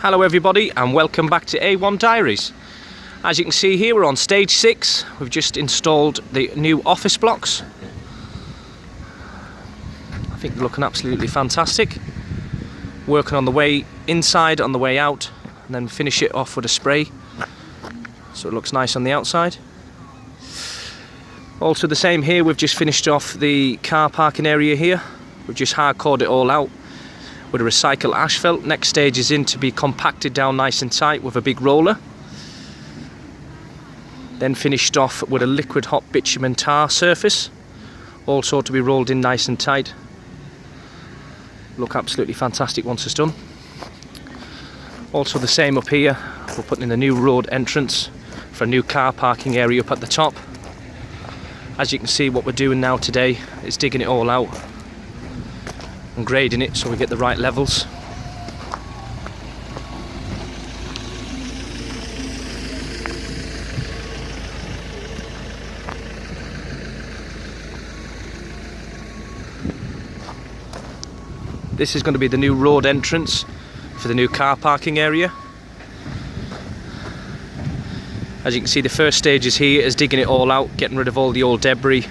Hello everybody and welcome back to A1 Diaries. As you can see here, we're on stage 6. We've just installed the new office blocks. I think they're looking absolutely fantastic. Working on the way inside, on the way out, and then finish it off with a spray so it looks nice on the outside. Also the same here, we've just finished off the car parking area here. We've just hardcored it all out with a recycled asphalt. Next stage is in to be compacted down nice and tight with a big roller. Then finished off with a liquid hot bitumen tar surface, also to be rolled in nice and tight. Look absolutely fantastic once it's done. Also the same up here, we're putting in a new road entrance for a new car parking area up at the top. As you can see, what we're doing now today is digging it all out and grading it so we get the right levels. This is going to be the new road entrance for the new car parking area. As you can see, the first stage is here, is digging it all out, getting rid of all the old debris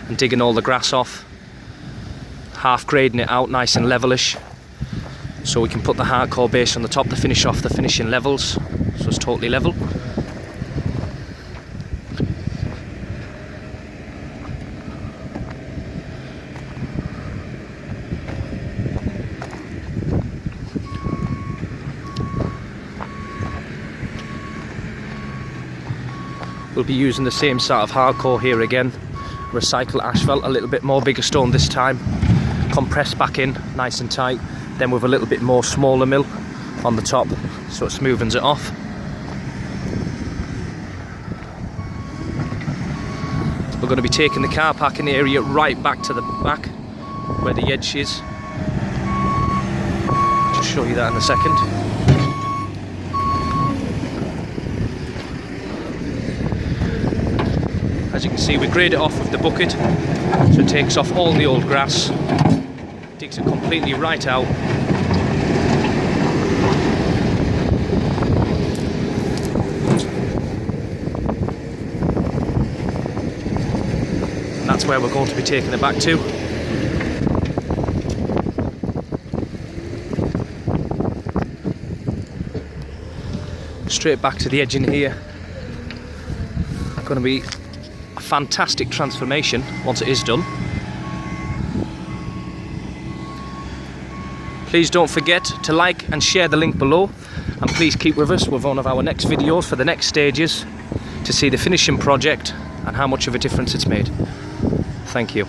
and digging all the grass off. Half grading it out nice and levelish so we can put the hardcore base on the top to finish off the finishing levels so it's totally level. We'll be using the same sort of hardcore here again, recycled asphalt, a little bit more bigger stone this time, compressed back in nice and tight, then with a little bit more smaller mill on the top so it smoothens it off. We're going to be taking the car parking area right back to the back where the edge is. Just show you that in a second. As you can see, we grade it off with the bucket so it takes off all the old grass, digs it completely right out. And that's where we're going to be taking it back to. Straight back to the edge in here. Going to be a fantastic transformation once it is done. Please don't forget to like and share the link below, and please keep with us with one of our next videos for the next stages to see the finishing project and how much of a difference it's made. Thank you.